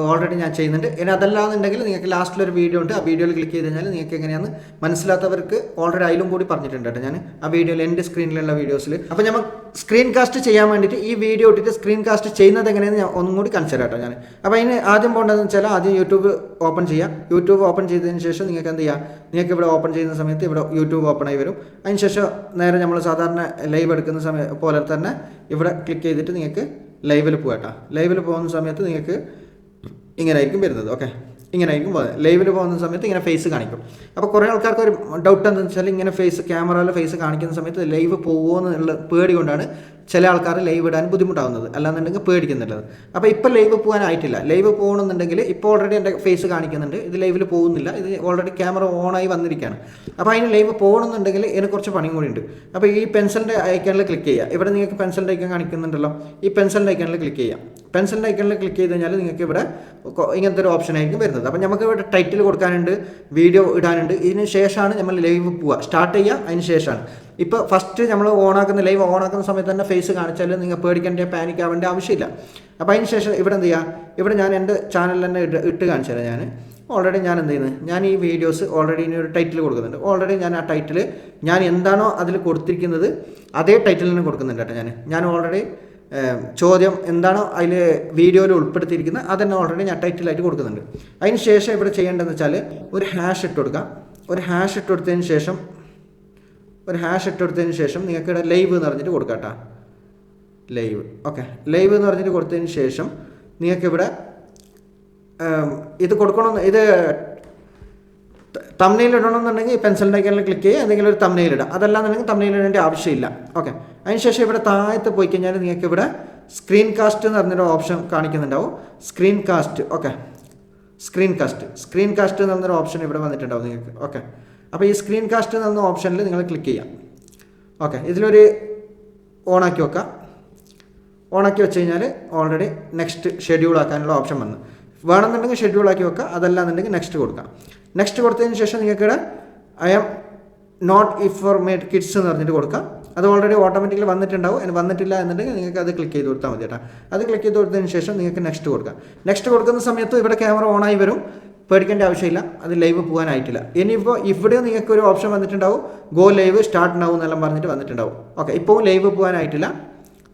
ഓൾറെഡി ഞാൻ ചെയ്യുന്നുണ്ട്. ഇനി അതല്ലാന്നുണ്ടെങ്കിൽ നിങ്ങൾക്ക് ലാസ്റ്റിലൊരു വീഡിയോ ഉണ്ട്. ആ വീഡിയോയിൽ ക്ലിക്ക് ചെയ്ത് കഴിഞ്ഞാൽ നിങ്ങൾക്ക് എങ്ങനെയാണെന്ന് മനസ്സിലാത്തവർക്ക് ഓൾറെഡി അതിലും കൂടി പറഞ്ഞിട്ടുണ്ട് കേട്ടോ ഞാൻ ആ വീഡിയോയിൽ, എൻ്റെ സ്ക്രീനിലുള്ള വീഡിയോസിൽ. അപ്പോൾ നമ്മൾ സ്ക്രീൻ കാസ്റ്റ് ചെയ്യാൻ വേണ്ടിയിട്ട് ഈ വീഡിയോ ഇട്ടിട്ട് സ്ക്രീൻ കാസ്റ്റ് ചെയ്യുന്നത് എങ്ങനെയെന്ന് ഞാൻ ഒന്നും കൂടി കാണിച്ചു തരാം കേട്ടോ ഞാൻ. അപ്പോൾ അതിന് ആദ്യം പോകേണ്ടതെന്ന് വെച്ചാൽ ആദ്യം യൂട്യൂബ് ഓപ്പൺ ചെയ്യാം. യൂട്യൂബ് ഓപ്പൺ ചെയ്തതിന് ശേഷം നിങ്ങൾക്ക് എന്ത് ചെയ്യാം, നിങ്ങൾക്ക് ഇവിടെ ഓപ്പൺ ചെയ്യുന്ന സമയത്ത് ഇവിടെ യൂട്യൂബ് ഓപ്പൺ ആയി വരും. അതിന് ശേഷം നേരെ നമ്മൾ സാധാരണ ലൈവ് എടുക്കുന്ന സമയം പോലെ തന്നെ ഇവിടെ ക്ലിക്ക് ചെയ്തിട്ട് നിങ്ങൾക്ക് ലൈവിൽ പോകട്ടോ. ലൈവിൽ പോകുന്ന സമയത്ത് നിങ്ങൾക്ക് ഇങ്ങനെ ആയിരിക്കും വരുന്നത്. ഓക്കെ, ഇങ്ങനെ ആയിരിക്കും പോകുന്നത്. ലൈവിൽ പോകുന്ന സമയത്ത് ഇങ്ങനെ ഫേസ് കാണിക്കും. അപ്പോൾ കുറേ ആൾക്കാർക്ക് ഒരു ഡൗട്ട് എന്താണെന്ന് വെച്ചാൽ ഇങ്ങനെ ക്യാമറയിൽ ഫേസ് കാണിക്കുന്ന സമയത്ത് ലൈവ് പോകുമോ എന്നുള്ള പേടി കൊണ്ടാണ് ചില ആൾക്കാർ ലൈവ് ഇടാൻ ബുദ്ധിമുട്ടാവുന്നത്, അല്ലാന്നുണ്ടെങ്കിൽ പേടിക്കുന്നുള്ളത്. അപ്പോൾ ഇപ്പോൾ ലൈവ് പോകാനായിട്ടില്ല. ലൈവ് പോകണമെന്നുണ്ടെങ്കിൽ ഇപ്പോൾ ഓൾറെഡി എൻ്റെ ഫേസ് കാണിക്കുന്നുണ്ട്. ഇത് ലൈവിൽ പോകുന്നില്ല, ഇത് ഓൾറെഡി ക്യാമറ ഓണായി വന്നിരിക്കുകയാണ്. അപ്പോൾ അതിന് ലൈവ് പോകണമെന്നുണ്ടെങ്കിൽ ഇതിന് കുറച്ച് പണിയും കൂടി ഉണ്ട്. അപ്പോൾ ഈ പെൻസിലിൻ്റെ ഐക്കണിൽ ക്ലിക്ക് ചെയ്യുക. ഇവിടെ നിങ്ങൾക്ക് പെൻസിലിൻ്റെ ഐക്കൺ കാണിക്കുന്നുണ്ടല്ലോ, ഈ പെൻസിലിൻ്റെ ഐക്കണിൽ ക്ലിക്ക് ചെയ്യാം. പെൻസിലിൻ്റെ ഐക്കണിൽ ക്ലിക്ക് ചെയ്ത് കഴിഞ്ഞാൽ നിങ്ങൾക്ക് ഇവിടെ ഇങ്ങനത്തെ ഒരു ഓപ്ഷൻ ആയിരിക്കും വരുന്നത്. അപ്പോൾ നമുക്ക് ഇവിടെ ടൈറ്റിൽ കൊടുക്കാനുണ്ട്, വീഡിയോ ഇടാനുണ്ട്. ഇതിന് ശേഷമാണ് നമ്മൾ ലൈവ് പോവുക, സ്റ്റാർട്ട് ചെയ്യുക. അതിന് ശേഷമാണ് ഇപ്പോൾ ഫസ്റ്റ് നമ്മൾ ലൈവ് ഓണാക്കുന്ന സമയത്ത് തന്നെ ഫേസ് കാണിച്ചാൽ നിങ്ങൾ പേടിക്കേണ്ട, പാനിക് ആവേണ്ട ആവശ്യമില്ല. അപ്പോൾ അതിന് ശേഷം ഇവിടെ എന്ത് ചെയ്യുക, ഇവിടെ ഞാൻ എൻ്റെ ചാനലിൽ തന്നെ ഇട്ട് കാണിച്ചു തരാം. ഞാൻ ഓൾറെഡി ഞാൻ എന്ത് ചെയ്യുന്നത്, ഞാൻ ഈ വീഡിയോസ് ഓൾറെഡി ഇനി ഒരു ടൈറ്റിൽ കൊടുക്കുന്നുണ്ട്. ഓൾറെഡി ഞാൻ ആ ടൈറ്റിൽ ഞാൻ എന്താണോ അതിൽ കൊടുത്തിരിക്കുന്നത് അതേ ടൈറ്റിലിന് കൊടുക്കുന്നുണ്ട് കേട്ടോ. ഞാൻ ഓൾറെഡി ചോദ്യം എന്താണോ അതിൽ വീഡിയോയിൽ ഉൾപ്പെടുത്തിയിരിക്കുന്നത് അതന്നെ ഓൾറെഡി ഞാൻ ടൈറ്റിലായിട്ട് കൊടുക്കുന്നുണ്ട്. അതിന് ശേഷം ഇവിടെ ചെയ്യേണ്ടതെന്ന് വെച്ചാൽ ഒരു ഹാഷ് ഇട്ട് കൊടുക്കാം. ഒരു ഹാഷ് ഇട്ട് കൊടുത്തതിന് ശേഷം നിങ്ങൾക്ക് ഇവിടെ ലൈവ് എന്ന് പറഞ്ഞിട്ട് കൊടുക്കാം കേട്ടോ. ലൈവ്, ഓക്കെ, ലൈവ് എന്ന് പറഞ്ഞിട്ട് കൊടുത്തതിന് ശേഷം നിങ്ങൾക്കിവിടെ ഇത് കൊടുക്കണമെന്ന്, ഇത് തംബ്നെയിൽ ഇടണമെന്നുണ്ടെങ്കിൽ പെൻസിലിൻ്റെ ഐക്കണിൽ ക്ലിക്ക് ചെയ്യുക, എന്തെങ്കിലും ഒരു തംബ്നെയിൽ ഇടാം. അതല്ലാന്നുണ്ടെങ്കിൽ തംബ്നെയിൽ ഇടേണ്ട ആവശ്യമില്ല. ഓക്കെ, അതിനുശേഷം ഇവിടെ താഴത്ത് പോയി കഴിഞ്ഞാൽ നിങ്ങൾക്ക് ഇവിടെ സ്ക്രീൻ കാസ്റ്റ് എന്ന് പറഞ്ഞൊരു ഓപ്ഷൻ കാണിക്കുന്നുണ്ടാവും. Screen cast, okay, screen cast എന്ന് പറഞ്ഞൊരു ഓപ്ഷൻ ഇവിടെ വന്നിട്ടുണ്ടാവും നിങ്ങൾക്ക്. ഓക്കെ, അപ്പോൾ ഈ സ്ക്രീൻ കാസ്റ്റ് എന്ന് പറഞ്ഞ ഓപ്ഷനിൽ നിങ്ങൾ ക്ലിക്ക് ചെയ്യാം. ഓക്കെ, ഇതിലൊരു ഓണാക്കി വെക്കാം. ഓണാക്കി വെച്ച് കഴിഞ്ഞാൽ ഓൾറെഡി നെക്സ്റ്റ് ഷെഡ്യൂൾ ആക്കാനുള്ള ഓപ്ഷൻ വന്നു. വേണമെന്നുണ്ടെങ്കിൽ ഷെഡ്യൂളാക്കി വെക്കുക, അതല്ലാന്നുണ്ടെങ്കിൽ നെക്സ്റ്റ് കൊടുക്കാം. നെക്സ്റ്റ് കൊടുത്തതിന് ശേഷം നിങ്ങൾക്ക് I am not if for made kids എന്ന് പറഞ്ഞിട്ട് കൊടുക്കാം. അത് ഓൾറെഡി ഓട്ടോമാറ്റിക്കലി വന്നിട്ടുണ്ടാവും. അതിന് വന്നിട്ടില്ല എന്നുണ്ടെങ്കിൽ നിങ്ങൾക്ക് അത് ക്ലിക്ക് ചെയ്ത് കൊടുത്താൽ മതി കേട്ടോ. അത് ക്ലിക്ക് ചെയ്ത് കൊടുത്തതിന് ശേഷം നിങ്ങൾക്ക് നെക്സ്റ്റ് കൊടുക്കാം. നെക്സ്റ്റ് കൊടുക്കുന്ന സമയത്ത് ഇവിടെ ക്യാമറ ഓണായി വരും, പേടിക്കേണ്ട ആവശ്യമില്ല, അത് ലൈവ് പോകാനായിട്ടില്ല. ഇനിയിപ്പോൾ ഇവിടെ നിങ്ങൾക്ക് ഒരു ഓപ്ഷൻ വന്നിട്ടുണ്ടാവും, ഗോ ലൈവ് സ്റ്റാർട്ട് നൗ എന്നെല്ലാം പറഞ്ഞിട്ട് വന്നിട്ടുണ്ടാവും. ഓക്കെ, ഇപ്പോൾ ലൈവ് പോകാനായിട്ടില്ല.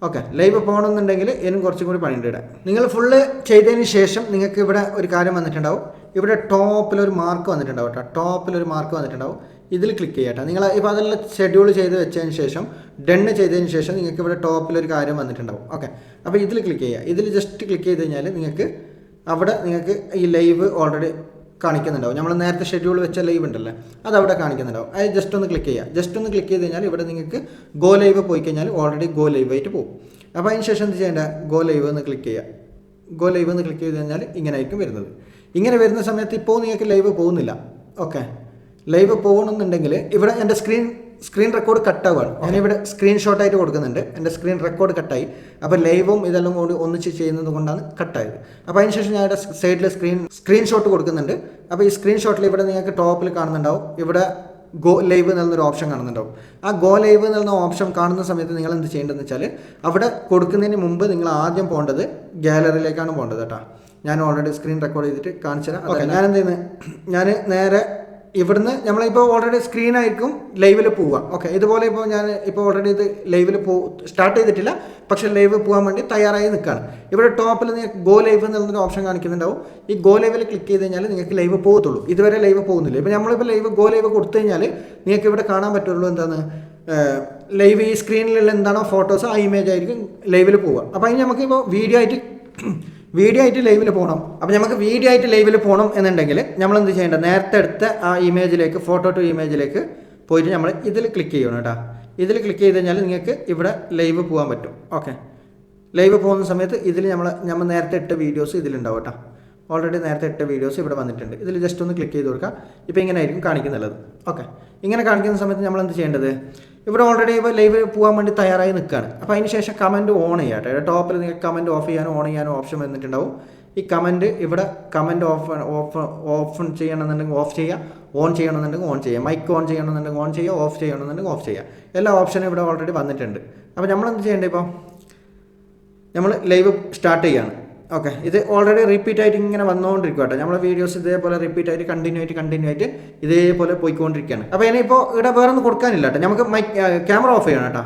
ഓക്കെ, ലൈവ് പോകണമെന്നുണ്ടെങ്കിൽ ഇനിയും കുറച്ചും കൂടി പണിയുണ്ട് ഇവിടെ. നിങ്ങൾ ഫുള്ള് ചെയ്തതിന് ശേഷം നിങ്ങൾക്ക് ഇവിടെ ഒരു കാര്യം വന്നിട്ടുണ്ടാവും. ഇവിടെ ടോപ്പിലൊരു മാർക്ക് വന്നിട്ടുണ്ടാവും കേട്ടോ. ടോപ്പിലൊരു മാർക്ക് വന്നിട്ടുണ്ടാവും. ഇതിൽ ക്ലിക്ക് ചെയ്യട്ടെ. നിങ്ങൾ ഇപ്പോൾ അതെല്ലാം ഷെഡ്യൂൾ ചെയ്ത് വെച്ചതിന് ശേഷം ഡണ്ണ് ചെയ്തതിന് ശേഷം നിങ്ങൾക്ക് ഇവിടെ ടോപ്പിലൊരു കാര്യം വന്നിട്ടുണ്ടാവും. ഓക്കെ, അപ്പോൾ ഇതിൽ ക്ലിക്ക് ചെയ്യുക. ഇതിൽ ജസ്റ്റ് ക്ലിക്ക് ചെയ്ത് കഴിഞ്ഞാൽ നിങ്ങൾക്ക് അവിടെ നിങ്ങൾക്ക് ഈ ലൈവ് ഓൾറെഡി കാണിക്കുന്നുണ്ടാവും. നമ്മൾ നേരത്തെ ഷെഡ്യൂൾ വെച്ച ലൈവ് ഉണ്ടല്ലോ, അത് അവിടെ കാണിക്കുന്നുണ്ടാവും. അത് ജസ്റ്റ് ഒന്ന് ക്ലിക്ക് ചെയ്യുക. ജസ്റ്റ് ഒന്ന് ക്ലിക്ക് ചെയ്ത് കഴിഞ്ഞാൽ ഇവിടെ നിങ്ങൾക്ക് ഗോ ലൈവ് പോയി കഴിഞ്ഞാൽ ഓൾറെഡി ഗോ ലൈവ് ആയിട്ട് പോകും. അപ്പോൾ അതിന് ശേഷം എന്ത് ചെയ്യേണ്ട, ഗോ ലൈവ് എന്ന് ക്ലിക്ക് ചെയ്യുക. ഗോ ലൈവ് എന്ന് ക്ലിക്ക് ചെയ്ത് കഴിഞ്ഞാൽ ഇങ്ങനെ ആയിരിക്കും വരുന്നത്. ഇങ്ങനെ വരുന്ന സമയത്ത് ഇപ്പോൾ നിങ്ങൾക്ക് ലൈവ് പോകുന്നില്ല. ഓക്കെ, ലൈവ് പോകണമെന്നുണ്ടെങ്കിൽ ഇവിടെ എൻ്റെ സ്ക്രീൻ റെക്കോർഡ് കട്ടാവുകയാണ്. ഞാനിവിടെ സ്ക്രീൻഷോട്ടായിട്ട് കൊടുക്കുന്നുണ്ട്. എൻ്റെ സ്ക്രീൻ റെക്കോർഡ് കട്ടായി. അപ്പോൾ ലൈവും ഇതെല്ലാം കൂടി ഒന്നിച്ച് ചെയ്യുന്നത് കൊണ്ടാണ് കട്ടായത്. അപ്പോൾ അതിന് ശേഷം ഞാൻ ഇവിടെ സൈഡിൽ സ്ക്രീൻഷോട്ട് കൊടുക്കുന്നുണ്ട്. അപ്പോൾ ഈ സ്ക്രീൻഷോട്ടിൽ ഇവിടെ നിങ്ങൾക്ക് ടോപ്പിൽ കാണുന്നുണ്ടാവും, ഇവിടെ ഗോ ലൈവ് എന്നുള്ളൊരു ഓപ്ഷൻ കാണുന്നുണ്ടാവും. ആ ഗോ ലൈവ് എന്നുള്ള ഓപ്ഷൻ കാണുന്ന സമയത്ത് നിങ്ങൾ എന്ത് ചെയ്യേണ്ടതെന്ന് വെച്ചാൽ അവിടെ കൊടുക്കുന്നതിന് മുമ്പ് നിങ്ങൾ ആദ്യം പോകേണ്ടത് ഗാലറിയിലേക്കാണ് പോകേണ്ടത് കേട്ടോ. ഞാൻ ഓൾറെഡി സ്ക്രീൻ റെക്കോർഡ് ചെയ്തിട്ട് കാണിച്ചു തരാം. ഓക്കെ, ഞാൻ എന്ത് ചെയ്യുന്നത്, ഞാൻ നേരെ ഇവിടുന്ന് നമ്മളിപ്പോൾ ഓൾറെഡി സ്ക്രീനായിരിക്കും ലൈവിൽ പോവുക. ഓക്കെ, ഇതുപോലെ ഇപ്പോൾ ഞാൻ ഇപ്പോൾ ഓൾറെഡി ഇത് ലൈവിൽ സ്റ്റാർട്ട് ചെയ്തിട്ടില്ല, പക്ഷേ ലൈവ് പോകാൻ വേണ്ടി തയ്യാറായി നിൽക്കുകയാണ്. ഇവിടെ ടോപ്പിൽ നിങ്ങൾക്ക് ഗോ ലൈവ് എന്നുള്ളൊരു ഓപ്ഷൻ കാണിക്കുന്നുണ്ടാവും. ഈ ഗോ ലൈവിൽ ക്ലിക്ക് ചെയ്ത് കഴിഞ്ഞാൽ നിങ്ങൾക്ക് ലൈവ് പോകത്തുള്ളൂ. ഇതുവരെ ലൈവ് പോകുന്നില്ല. ഇപ്പോൾ നമ്മളിപ്പോൾ ഗോ ലൈവ് കൊടുത്തു കഴിഞ്ഞാൽ നിങ്ങൾക്ക് ഇവിടെ കാണാൻ പറ്റുള്ളൂ എന്താണ് ലൈവ്, ഈ സ്ക്രീനിലുള്ള എന്താണോ ഫോട്ടോസ് ആ ഇമേജ് ആയിരിക്കും ലൈവിൽ പോവുക. അപ്പോൾ അതിന് നമുക്കിപ്പോൾ വീഡിയോ ആയിട്ട് ലൈവിൽ പോകണം. അപ്പോൾ നമുക്ക് വീഡിയോ ആയിട്ട് ലൈവിൽ പോകണം എന്നുണ്ടെങ്കിൽ നമ്മൾ എന്ത് ചെയ്യേണ്ടത്, നേരത്തെ എടുത്ത ആ ഇമേജിലേക്ക്, ഫോട്ടോ ടു ഇമേജിലേക്ക് പോയിട്ട് നമ്മൾ ഇതിൽ ക്ലിക്ക് ചെയ്യണം കേട്ടോ. ഇതിൽ ക്ലിക്ക് ചെയ്ത് കഴിഞ്ഞാൽ നിങ്ങൾക്ക് ഇവിടെ ലൈവ് പോകാൻ പറ്റും. ഓക്കെ, ലൈവ് പോകുന്ന സമയത്ത് ഇതിൽ നമ്മൾ നേരത്തെ ഇട്ട വീഡിയോസ് ഇതിലുണ്ടാവും കേട്ടോ. ഓൾറെഡി നേരത്തെ ഇട്ട വീഡിയോസ് ഇവിടെ വന്നിട്ടുണ്ട്. ഇതിൽ ജസ്റ്റ് ഒന്ന് ക്ലിക്ക് ചെയ്ത് കൊടുക്കുക. ഇപ്പോൾ ഇങ്ങനെ ആയിരിക്കും കാണിക്കുന്നുള്ളത്. ഓക്കെ, ഇങ്ങനെ കാണിക്കുന്ന സമയത്ത് നമ്മൾ എന്ത് ചെയ്യേണ്ടത്, ഇവിടെ ഓൾറെഡി ഇപ്പോൾ ലൈവ് പോകാൻ വേണ്ടി തയ്യാറായി നിൽക്കുകയാണ്. അപ്പോൾ അതിന് ശേഷം കമൻറ്റ് ഓൺ ചെയ്യാട്ടെ. ടോപ്പിൽ നിങ്ങൾക്ക് കമൻറ്റ് ഓഫ് ചെയ്യാനോ ഓൺ ചെയ്യാനോ ഓപ്ഷൻ വന്നിട്ടുണ്ടാവും. ഈ കമൻറ്റ് ഇവിടെ കമൻറ്റ് ഓഫ് ചെയ്യണമെന്നുണ്ടെങ്കിൽ ഓഫ് ചെയ്യുക, ഓൺ ചെയ്യണമെന്നുണ്ടെങ്കിൽ ഓൺ ചെയ്യുക, മൈക്ക് ഓൺ ചെയ്യണമെന്നുണ്ടെങ്കിൽ ഓൺ ചെയ്യുക, ഓഫ് ചെയ്യണമെന്നുണ്ടെങ്കിൽ ഓഫ് ചെയ്യുക. എല്ലാ ഓപ്ഷനും ഇവിടെ ഓൾറെഡി വന്നിട്ടുണ്ട്. അപ്പോൾ നമ്മൾ എന്ത് ചെയ്യേണ്ടത്, ഇപ്പോൾ നമ്മൾ ലൈവ് സ്റ്റാർട്ട് ചെയ്യാണ്. ഓക്കെ, ഇത് ഓൾറെഡി റിപ്പീറ്റ് ആയിട്ട് ഇങ്ങനെ വന്നുകൊണ്ടിരിക്കുക കേട്ടോ. നമ്മളെ വീഡിയോസ് ഇതേപോലെ റിപ്പീറ്റ് ആയിട്ട് കണ്ടിന്യൂ ആയിട്ട് ഇതേപോലെ പോയിക്കൊണ്ടിരിക്കുകയാണ്. അപ്പോൾ ഇനിയിപ്പോൾ ഇവിടെ വേറെ ഒന്നും കൊടുക്കാനില്ല കേട്ടോ. നമുക്ക് ക്യാമറ ഓഫ് ചെയ്യണം കേട്ടോ.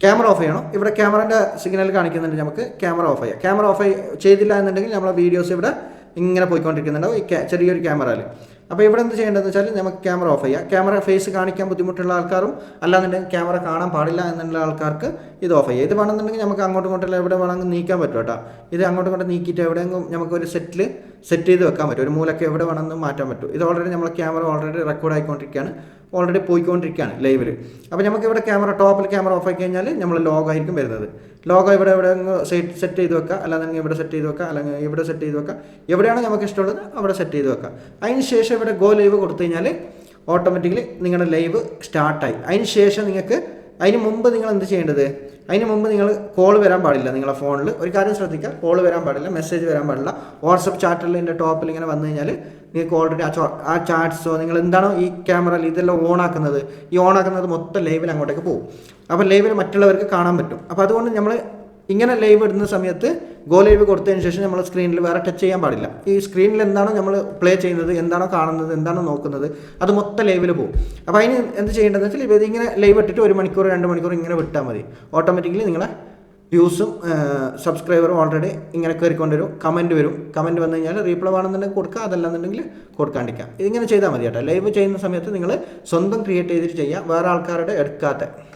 ക്യാമറ ഓഫ് ചെയ്യണം. ഇവിടെ ക്യാമറൻ്റെ സിഗ്നൽ കാണിക്കുന്നുണ്ട്. നമുക്ക് ക്യാമറ ഓഫ് ചെയ്യാം. ക്യാമറ ഓഫ് ചെയ്തില്ല എന്നുണ്ടെങ്കിൽ നമ്മളെ വീഡിയോസ് ഇവിടെ ഇങ്ങനെ പോയിക്കൊണ്ടിരിക്കുന്നുണ്ടാവും ഈ ചെറിയൊരു ക്യാമറയിൽ. അപ്പോൾ ഇവിടെ എന്ത് ചെയ്യേണ്ടതെന്ന് വെച്ചാൽ നമുക്ക് ക്യാമറ ഓഫ് ചെയ്യാം. ക്യാമറ ഫേസ് കാണിക്കാൻ ബുദ്ധിമുട്ടുള്ള ആൾക്കാരും അല്ലാന്നുണ്ടെങ്കിൽ ക്യാമറ കാണാൻ പാടില്ല എന്നുള്ള ആൾക്കാർക്ക് ഇത് ഓഫ് ചെയ്യാം. ഇത് വേണമെന്നുണ്ടെങ്കിൽ നമുക്ക് അങ്ങോട്ടും ഇങ്ങോട്ടും എവിടെ വേണമെങ്കിൽ നീക്കാൻ പറ്റും കേട്ടോ. ഇത് അങ്ങോട്ടും ഇങ്ങോട്ടും നീക്കിയിട്ട് എവിടെയെങ്കിലും നമുക്കൊരു സെറ്റ് ചെയ്ത് വെക്കാൻ പറ്റും. ഒരു മൂലക്ക് എവിടെ വേണമെന്ന് മാറ്റാൻ പറ്റും. ഇത് ഓൾറെഡി നമ്മളെ ക്യാമറ ഓൾറെഡി റെക്കോർഡ് ആയിക്കൊണ്ടിരിക്കുകയാണ്, ഓൾറെഡി പോയിക്കൊണ്ടിരിക്കുകയാണ് ലൈവിൽ. അപ്പോൾ നമുക്ക് ഇവിടെ ടോപ്പിൽ ക്യാമറ ഓഫ് ആക്കി കഴിഞ്ഞാൽ നമ്മൾ ലോഗോ ആയിരിക്കും വരുന്നത്. ലോഗോ ഇവിടെ സെറ്റ് ചെയ്ത് വെക്കുക, അല്ലാന്നുണ്ടെങ്കിൽ ഇവിടെ സെറ്റ് ചെയ്ത് വെക്കുക, അല്ലെങ്കിൽ ഇവിടെ സെറ്റ് ചെയ്ത് വെക്കുക. എവിടെയാണ് നമുക്ക് ഇഷ്ടമുള്ളത് അവിടെ സെറ്റ് ചെയ്ത് വെക്കുക. അതിന് ശേഷം ഇവിടെ ഗോ ലൈവ് കൊടുത്തു കഴിഞ്ഞാൽ ഓട്ടോമാറ്റിക്കലി നിങ്ങളുടെ ലൈവ് സ്റ്റാർട്ടായി. അതിന് ശേഷം അതിന് മുമ്പ് നിങ്ങൾ എന്ത് ചെയ്യേണ്ടത്, അതിന് മുമ്പ് നിങ്ങൾ കോൾ വരാൻ പാടില്ല. നിങ്ങളുടെ ഫോണിൽ ഒരു കാര്യം ശ്രദ്ധിക്കുക, കോൾ വരാൻ പാടില്ല, മെസ്സേജ് വരാൻ പാടില്ല. വാട്സപ്പ് ചാറ്റിൽ ടോപ്പിൽ ഇങ്ങനെ വന്നു കഴിഞ്ഞാൽ നിങ്ങൾക്ക് ഓൾറെഡി ആ ചാറ്റ്സോ നിങ്ങൾ എന്താണോ ഈ ക്യാമറയിൽ ഇതെല്ലാം ഓണാക്കുന്നത് മൊത്തം ലൈവിൽ അങ്ങോട്ടേക്ക് പോകും. അപ്പോൾ ലൈവിൽ മറ്റുള്ളവർക്ക് കാണാൻ പറ്റും. അപ്പോൾ അതുകൊണ്ട് നമ്മൾ ഇങ്ങനെ ലൈവ് ഇടുന്ന സമയത്ത് ഗോ ലൈവ് കൊടുത്തതിന് ശേഷം നമ്മൾ സ്ക്രീനിൽ വേറെ ടച്ച് ചെയ്യാൻ പാടില്ല. ഈ സ്ക്രീനിൽ എന്താണോ നമ്മൾ പ്ലേ ചെയ്യുന്നത്, എന്താണോ കാണുന്നത്, എന്താണോ നോക്കുന്നത്, അത് മൊത്തം ലൈവിൽ പോകും. അപ്പോൾ അതിന് എന്ത് ചെയ്യേണ്ടതെന്ന് വെച്ചാൽ ഇപ്പോൾ ഇതിങ്ങനെ ലൈവ് ഇട്ടിട്ട് 1 മണിക്കൂർ 2 മണിക്കൂർ ഇങ്ങനെ വിട്ടാൽ മതി. ഓട്ടോമാറ്റിക്കലി നിങ്ങളെ വ്യൂസും സബ്സ്ക്രൈബറും ഓൾറെഡി ഇങ്ങനെ കയറിക്കൊണ്ടുവരും. കമൻറ്റ് വരും. കമൻറ്റ് വന്നു കഴിഞ്ഞാൽ റീപ്ലൈ വേണമെന്നുണ്ടെങ്കിൽ കൊടുക്കുക, അതല്ലാന്നുണ്ടെങ്കിൽ കൊടുക്കാണ്ടിരിക്കാം. ഇതിങ്ങനെ ചെയ്താൽ മതി കേട്ടോ. ലൈവ് ചെയ്യുന്ന സമയത്ത് നിങ്ങൾ സ്വന്തം ക്രിയേറ്റ് ചെയ്തിട്ട് ചെയ്യുക, വേറെ ആൾക്കാരുടെ എടുക്കാത്ത.